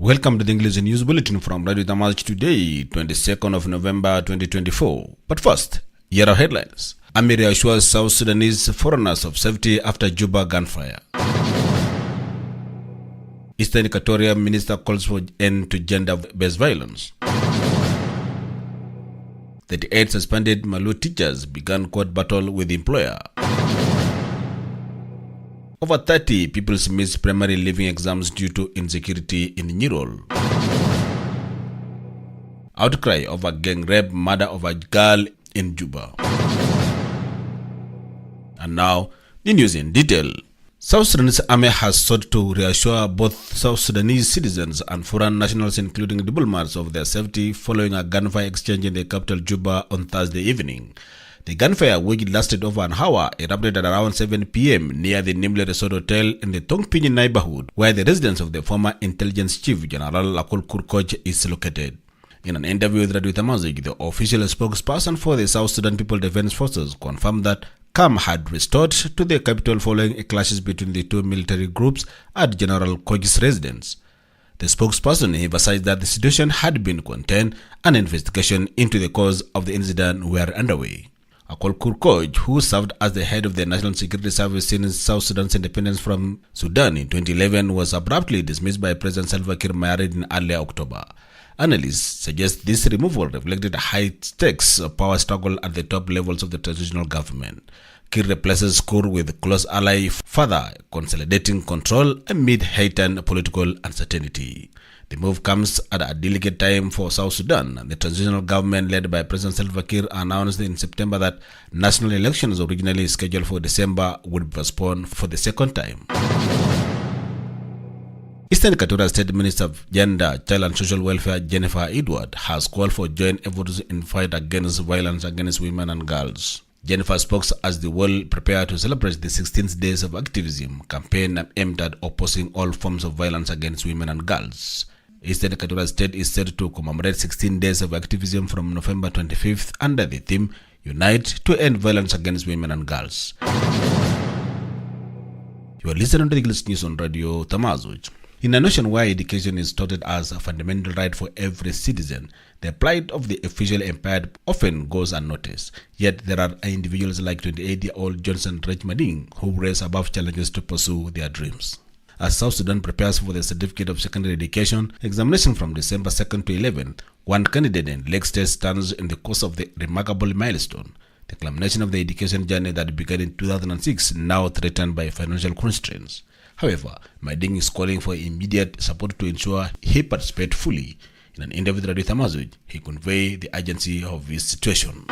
Welcome to the English News Bulletin from Radio Tamaj today, 22nd of November 2024. But first, here are headlines. Army reassures South Sudanese foreigners of safety after Juba gunfire. Eastern Equatoria Minister calls for end to gender-based violence. 38 suspended Malu teachers began court battle with employer. Over 30 people miss primary leaving exams due to insecurity in Nirol. Outcry over gang rape, murder of a girl in Juba. And now, the news in detail. South Sudanese army has sought to reassure both South Sudanese citizens and foreign nationals, including diplomats, of their safety following a gunfire exchange in the capital Juba on Thursday evening. The gunfire, which lasted over an hour, erupted at around 7 p.m. near the Nimble Resort Hotel in the Tongpinyi neighborhood, where the residence of the former intelligence chief, General Lakul Kurkoj, is located. In an interview with Radio Tamazik, the official spokesperson for the South Sudan People Defense Forces confirmed that calm had restored to the capital following clashes between the two military groups at General Koj's residence. The spokesperson emphasized that the situation had been contained and investigation into the cause of the incident were underway. Akol Kurkoj, who served as the head of the National Security Service since South Sudan's independence from Sudan in 2011, was abruptly dismissed by President Salva Kiir Mayardit in early October. Analysts suggest this removal reflected a high-stakes power struggle at the top levels of the transitional government. Kiir replaces Kur with close ally, further consolidating control amid heightened political uncertainty. The move comes at a delicate time for South Sudan. The transitional government led by President Salva Kiir announced in September that national elections originally scheduled for December would be postponed for the second time. Eastern Equatoria State Minister of Gender, Child and Social Welfare Jennifer Edward has called for joint efforts in fight against violence against women and girls. Jennifer spoke as the world prepared to celebrate the 16th Days of Activism campaign aimed at opposing all forms of violence against women and girls. Eastern Equatoria State is set to commemorate 16 days of activism from November 25th under the theme Unite to End Violence Against Women and Girls. You are listening to the English News on Radio Tamazuj. In a nation where education is touted as a fundamental right for every citizen, the plight of the officially impaired often goes unnoticed. Yet there are individuals like 28-year-old Johnson Rechmading who raise above challenges to pursue their dreams. As South Sudan prepares for the Certificate of Secondary Education examination from December 2nd to 11th, one candidate in Lake State stands in the course of the remarkable milestone, the culmination of the education journey that began in 2006, now threatened by financial constraints. However, Mading is calling for immediate support to ensure he participates fully. In an interview with Radio Tamazuj, he conveyed the urgency of his situation.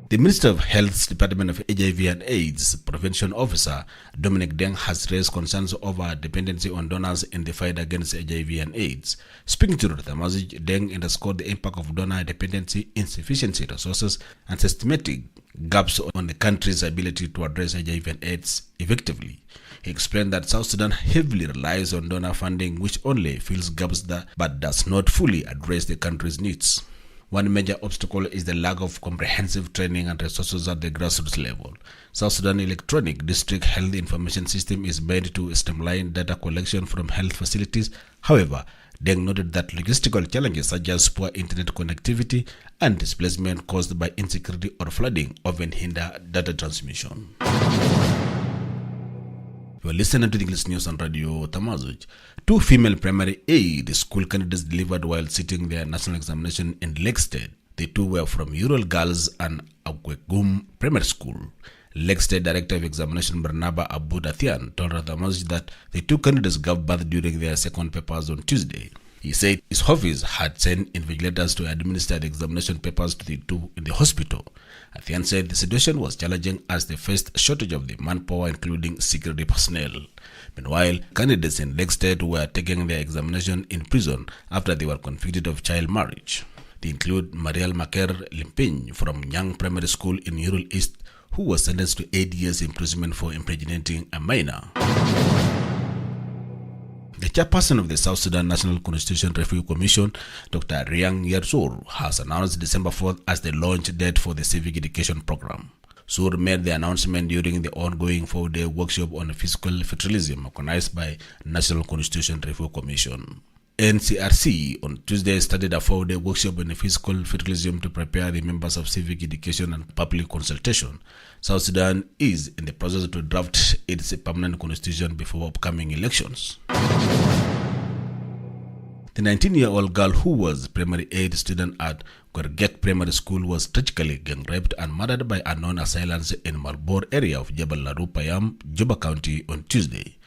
The Minister of Health's Department of HIV and AIDS Prevention Officer, Dominic Deng, has raised concerns over dependency on donors in the fight against HIV and AIDS. Speaking to Radio Tamazuj, Deng underscored the impact of donor dependency, insufficiency resources, and systematic gaps on the country's ability to address HIV and AIDS effectively. He explained that South Sudan heavily relies on donor funding, which only fills gaps but does not fully address the country's needs. One major obstacle is the lack of comprehensive training and resources at the grassroots level. South Sudan Electronic District Health Information System is made to streamline data collection from health facilities. However, Deng noted that logistical challenges such as poor internet connectivity and displacement caused by insecurity or flooding often hinder data transmission. You are listening to the English News on Radio Tamazuj. Two female primary aid school candidates delivered while sitting their national examination in Lake State. The two were from Ural Girls and Agwegum Primary School. Lake State Director of Examination Barnaba Abu Dathian told Radio Tamazuj that the two candidates gave birth during their second papers on Tuesday. He said his office had sent invigilators to administer the examination papers to the two in the hospital. Athian said the situation was challenging as they faced shortage of the manpower, including security personnel. Meanwhile, candidates in Lake State were taking their examination in prison after they were convicted of child marriage. They include Mariel Maker Limpin from Young Primary School in Ural East, who was sentenced to 8 years imprisonment for impregnating a minor. The chairperson of the South Sudan National Constitution Review Commission, Dr. Reassures, has announced December 4th as the launch date for the civic education program. Sur made the announcement during the ongoing 4-day workshop on fiscal federalism organized by National Constitution Reform Commission. NCRC on Tuesday started a 4-day workshop on fiscal federalism to prepare the members of civic education and public consultation. South Sudan is in the process to draft its permanent constitution before upcoming elections. The 19-year-old girl who was primary 8 student at Kwergek Primary School was tragically gang raped and murdered by unknown assailants in Malbor area of Jabal Laru Payam, Juba County on Tuesday.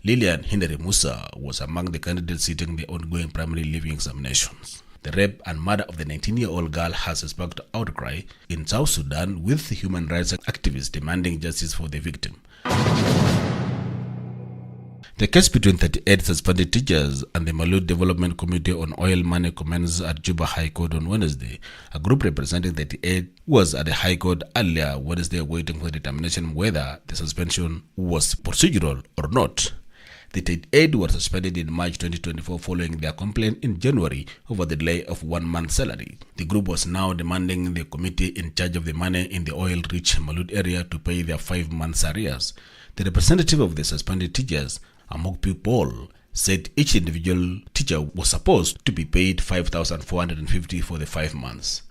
Lilian Hindari Musa was among the candidates sitting the ongoing primary leaving examinations. The rape and murder of the 19-year-old girl has sparked outcry in South Sudan, with human rights activists demanding justice for the victim. The case between 38 suspended teachers and the Malut Development Committee on Oil Money commenced at Juba High Court on Wednesday. A group representing 38 was at the High Court earlier Wednesday waiting for determination whether the suspension was procedural or not. The 38 were suspended in March 2024 following their complaint in January over the delay of 1 month's salary. The group was now demanding the committee in charge of the money in the oil-rich Malut area to pay their 5 months arrears. The representative of the suspended teachers, Amokpi Paul, said each individual teacher was supposed to be paid $5,450 for the 5 months.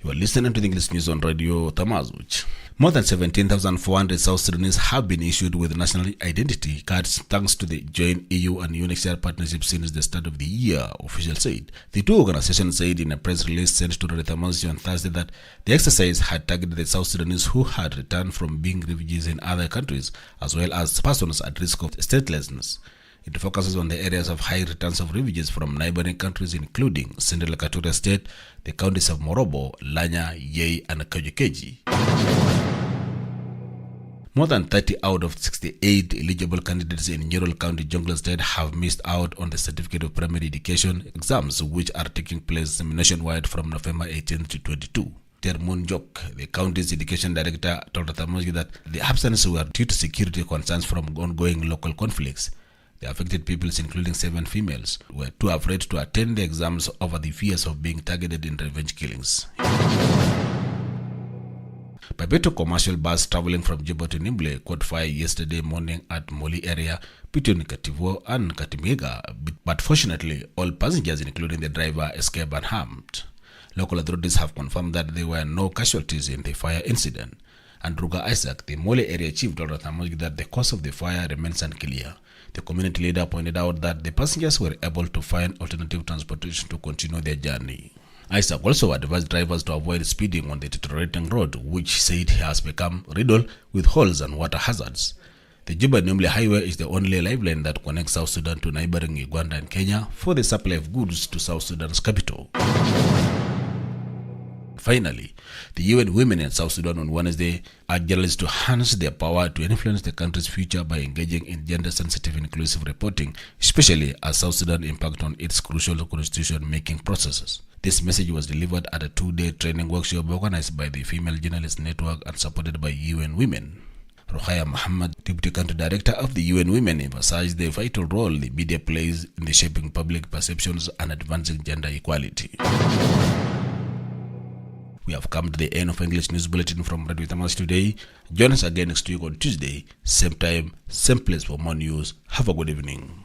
You are listening to the English News on Radio Tamazuch. More than 17,400 South Sudanese have been issued with national identity cards thanks to the joint EU and UNHCR partnership since the start of the year, officials said. The two organizations said in a press release sent to Radio Tamazuch on Thursday that the exercise had targeted the South Sudanese who had returned from being refugees in other countries, as well as persons at risk of statelessness. It focuses on the areas of high returns of refugees from neighboring countries including Central Equatoria State, the counties of Morobo, Lanya, Yei, and Kajukeji. More than 30 out of 68 eligible candidates in Nyorol County, Jonglei State have missed out on the Certificate of Primary Education exams, which are taking place nationwide from November 18th to 22. Termun Jok, the county's education director, told Tamazuch that the absence were due to security concerns from ongoing local conflicts. The affected peoples, including 7 females, were too afraid to attend the exams over the fears of being targeted in revenge killings. Babeto commercial bus traveling from Juba to Nimble caught fire yesterday morning at Moli area between Kativo and Katimega, but fortunately all passengers, including the driver, escaped unharmed. Local authorities have confirmed that there were no casualties in the fire incident. And Ruga Isaac, the Moli area chief, told Tamazuch that the cause of the fire remains unclear. The community leader pointed out that the passengers were able to find alternative transportation to continue their journey. Isaac also advised drivers to avoid speeding on the deteriorating road, which said has become riddled with holes and water hazards. The Juba-Nimble Highway is the only lifeline that connects South Sudan to neighboring Uganda and Kenya for the supply of goods to South Sudan's capital. Finally, the UN Women in South Sudan on Wednesday urged journalists to harness their power to influence the country's future by engaging in gender-sensitive inclusive reporting, especially as South Sudan impacts on its crucial constitution-making processes. This message was delivered at a 2-day training workshop organized by the Female Journalists Network and supported by UN Women. Rohaya Muhammad, Deputy Country Director of the UN Women, emphasized the vital role the media plays in the shaping public perceptions and advancing gender equality. We have come to the end of English News Bulletin from Radio Tamazuch today. Join us again next week on Tuesday, same time, same place for more news. Have a good evening.